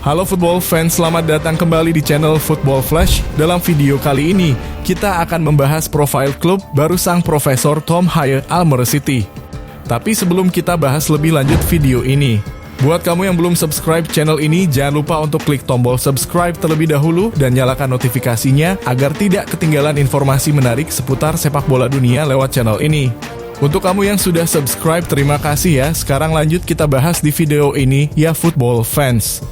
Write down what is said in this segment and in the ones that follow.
Halo football fans, selamat datang kembali di channel Football Flash. Dalam video kali ini, kita akan membahas profil klub baru sang Profesor Tom Haye Almere City. Tapi sebelum kita bahas lebih lanjut video ini, buat kamu yang belum subscribe channel ini, jangan lupa untuk klik tombol subscribe terlebih dahulu dan nyalakan notifikasinya agar tidak ketinggalan informasi menarik seputar sepak bola dunia lewat channel ini. Untuk kamu yang sudah subscribe, terima kasih ya. Sekarang lanjut kita bahas di video ini, ya football fans.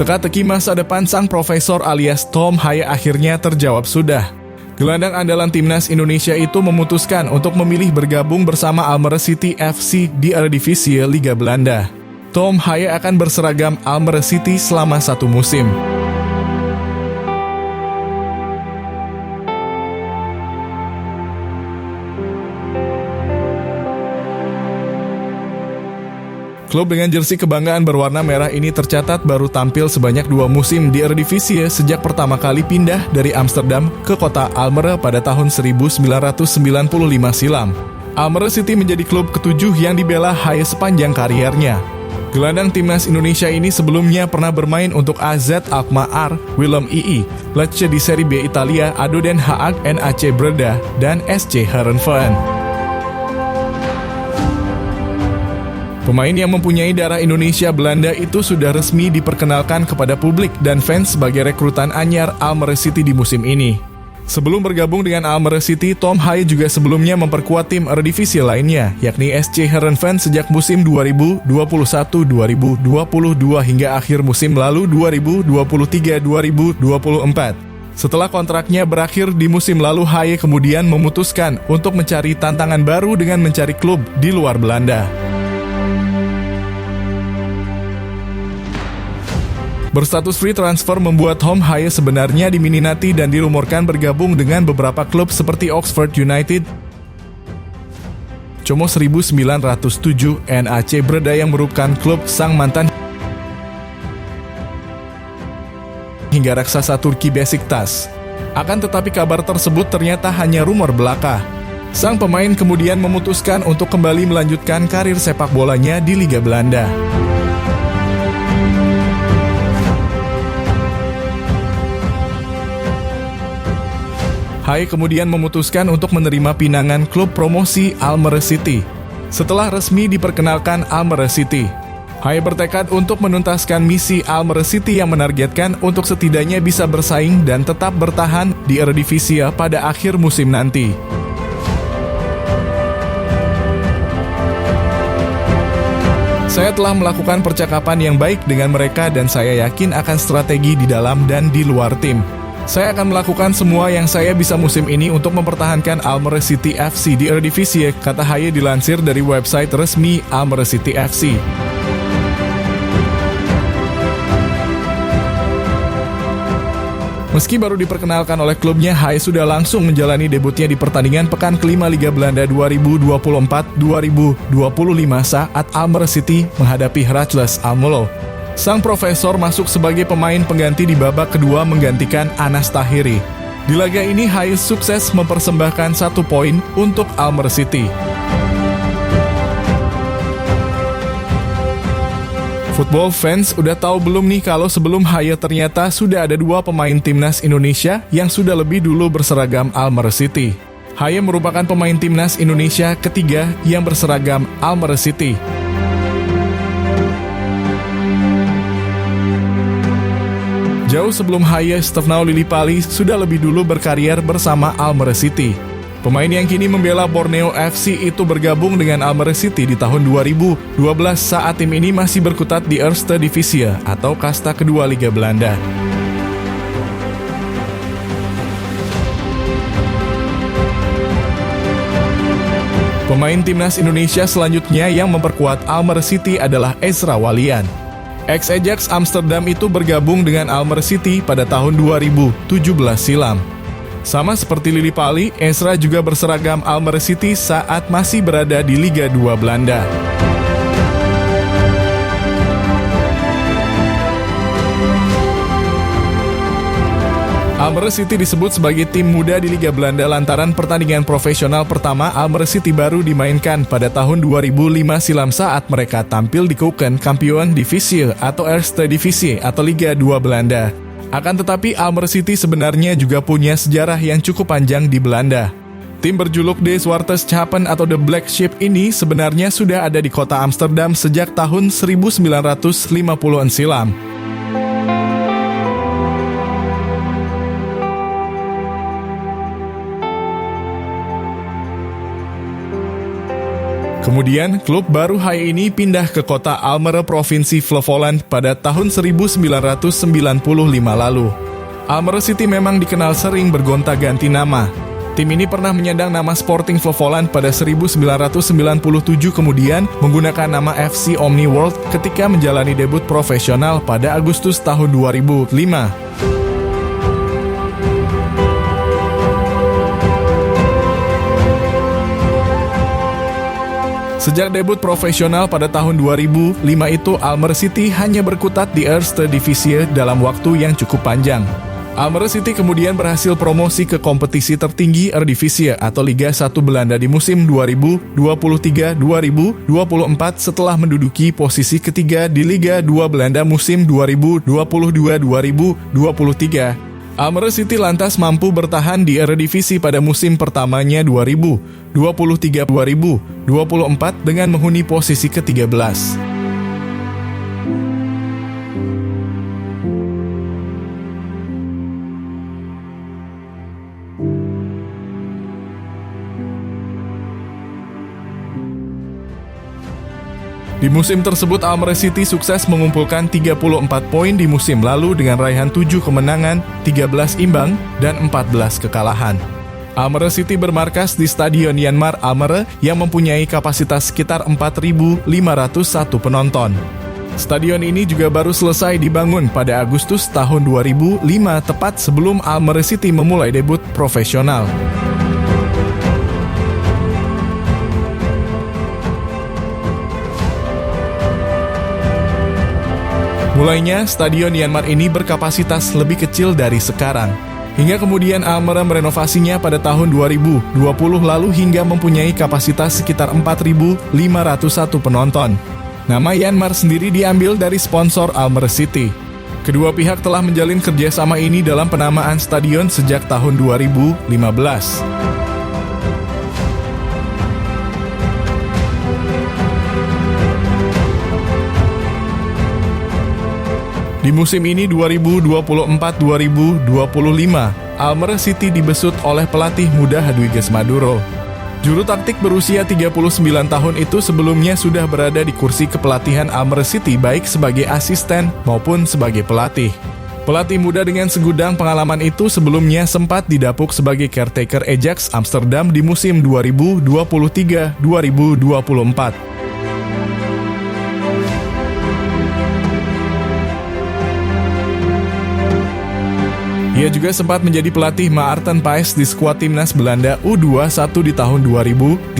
Teka-teki masa depan sang profesor alias Tom Haye akhirnya terjawab sudah. Gelandang andalan timnas Indonesia itu memutuskan untuk memilih bergabung bersama Almere City FC di Eredivisie Liga Belanda. Tom Haye akan berseragam Almere City selama 1 musim. Klub dengan jersey kebanggaan berwarna merah ini tercatat baru tampil sebanyak 2 musim di Eredivisie sejak pertama kali pindah dari Amsterdam ke kota Almere pada tahun 1995 silam. Almere City menjadi klub ke-7 yang dibela Haye sepanjang kariernya. Gelandang timnas Indonesia ini sebelumnya pernah bermain untuk AZ Alkmaar, Willem II, Lecce di Serie B Italia, ADO Den Haag, NAC Breda, dan SC Heerenveen. Pemain yang mempunyai darah Indonesia Belanda itu sudah resmi diperkenalkan kepada publik dan fans sebagai rekrutan anyar Almere City di musim ini. Sebelum bergabung dengan Almere City, Tom Haye juga sebelumnya memperkuat tim Eredivisie lainnya, yakni SC Heerenveen sejak musim 2021-2022 hingga akhir musim lalu 2023-2024. Setelah kontraknya berakhir di musim lalu, Haye kemudian memutuskan untuk mencari tantangan baru dengan mencari klub di luar Belanda. Berstatus free transfer membuat Tom Haye sebenarnya diminati dan dirumorkan bergabung dengan beberapa klub seperti Oxford United, Como 1907, NAC Breda yang merupakan klub sang mantan, hingga raksasa Turki Beşiktaş. Akan tetapi kabar tersebut ternyata hanya rumor belaka. Sang pemain kemudian memutuskan untuk kembali melanjutkan karir sepak bolanya di Liga Belanda. Haye kemudian memutuskan untuk menerima pinangan klub promosi Almere City. Setelah resmi diperkenalkan Almere City, Haye bertekad untuk menuntaskan misi Almere City yang menargetkan untuk setidaknya bisa bersaing dan tetap bertahan di Eredivisie pada akhir musim nanti. Saya telah melakukan percakapan yang baik dengan mereka dan saya yakin akan strategi di dalam dan di luar tim. Saya akan melakukan semua yang saya bisa musim ini untuk mempertahankan Almere City FC di Eredivisie, kata Haye dilansir dari website resmi Almere City FC. Meski baru diperkenalkan oleh klubnya, Haye sudah langsung menjalani debutnya di pertandingan pekan kelima Liga Belanda 2024-2025 saat Almere City menghadapi Heracles Almelo. Sang profesor masuk sebagai pemain pengganti di babak kedua menggantikan Anas Tahiri. Di laga ini Haye sukses mempersembahkan 1 poin untuk Almere City. Football fans, udah tahu belum nih kalau sebelum Haye ternyata sudah ada 2 pemain timnas Indonesia yang sudah lebih dulu berseragam Almere City. Haye merupakan pemain timnas Indonesia ketiga yang berseragam Almere City. Jauh sebelum Haye, Stefanao Lillipali sudah lebih dulu berkarier bersama Almere City. Pemain yang kini membela Borneo FC itu bergabung dengan Almere City di tahun 2012 saat tim ini masih berkutat di Eerste Divisie atau kasta kedua Liga Belanda. Pemain timnas Indonesia selanjutnya yang memperkuat Almere City adalah Ezra Walian. Ex-Ajax Amsterdam itu bergabung dengan Almere City pada tahun 2017 silam. Sama seperti Lily Pali, Ezra juga berseragam Almere City saat masih berada di Liga 2 Belanda. Almere City disebut sebagai tim muda di Liga Belanda lantaran pertandingan profesional pertama Almere City baru dimainkan pada tahun 2005 silam saat mereka tampil di Keukenkampioen Divisie atau Eerste Divisie atau Liga 2 Belanda. Akan tetapi Almere City sebenarnya juga punya sejarah yang cukup panjang di Belanda. Tim berjuluk De Zwarte Schapen atau The Black Sheep ini sebenarnya sudah ada di kota Amsterdam sejak tahun 1950-an silam. Kemudian, klub baru Haie ini pindah ke kota Almere, Provinsi Flevoland pada tahun 1995 lalu. Almere City memang dikenal sering bergonta-ganti nama. Tim ini pernah menyandang nama Sporting Flevoland pada 1997 kemudian menggunakan nama FC Omni World ketika menjalani debut profesional pada Agustus tahun 2005. Sejak debut profesional pada tahun 2005 itu, Almere City hanya berkutat di Eerste Divisie dalam waktu yang cukup panjang. Almere City kemudian berhasil promosi ke kompetisi tertinggi Eredivisie atau Liga 1 Belanda di musim 2023-2024 setelah menduduki posisi ketiga di Liga 2 Belanda musim 2022-2023. Almere City lantas mampu bertahan di Eredivisie pada musim pertamanya 2023-2024 dengan menghuni posisi ke-13. Di musim tersebut, Almere City sukses mengumpulkan 34 poin di musim lalu dengan raihan 7 kemenangan, 13 imbang, dan 14 kekalahan. Almere City bermarkas di Stadion Yanmar Almere yang mempunyai kapasitas sekitar 4.501 penonton. Stadion ini juga baru selesai dibangun pada Agustus tahun 2005 tepat sebelum Almere City memulai debut profesional. Mulainya, Stadion Yanmar ini berkapasitas lebih kecil dari sekarang. Hingga kemudian Almere merenovasinya pada tahun 2020 lalu hingga mempunyai kapasitas sekitar 4.501 penonton. Nama Yanmar sendiri diambil dari sponsor Almere City. Kedua pihak telah menjalin kerjasama ini dalam penamaan stadion sejak tahun 2015. Di musim ini 2024-2025, Almere City dibesut oleh pelatih muda Hadwiges Maduro. Juru taktik berusia 39 tahun itu sebelumnya sudah berada di kursi kepelatihan Almere City baik sebagai asisten maupun sebagai pelatih. Pelatih muda dengan segudang pengalaman itu sebelumnya sempat didapuk sebagai caretaker Ajax Amsterdam di musim 2023-2024. Ia juga sempat menjadi pelatih Maarten Paes di skuad timnas Belanda U21 di tahun 2018.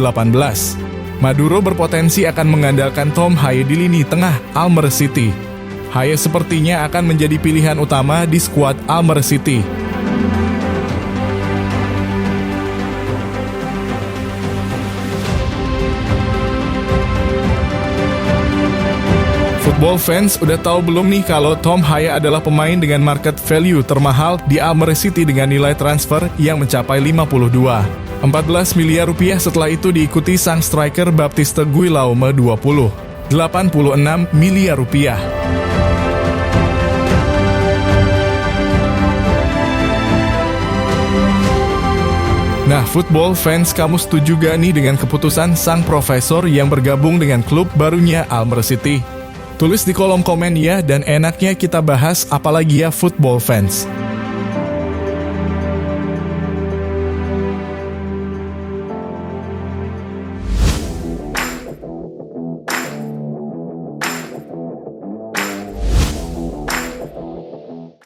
Maduro berpotensi akan mengandalkan Tom Haie di lini tengah Almere City. Haie sepertinya akan menjadi pilihan utama di skuad Almere City. Football fans udah tahu belum nih kalau Tom Haie adalah pemain dengan market value termahal di Almere City dengan nilai transfer yang mencapai 14 miliar rupiah. Setelah itu diikuti sang striker Baptiste Guillaume 86 miliar rupiah. Nah, football fans, kamu setuju gak nih dengan keputusan sang profesor yang bergabung dengan klub barunya Almere City? Tulis di kolom komen ya, dan enaknya kita bahas apalagi ya football fans.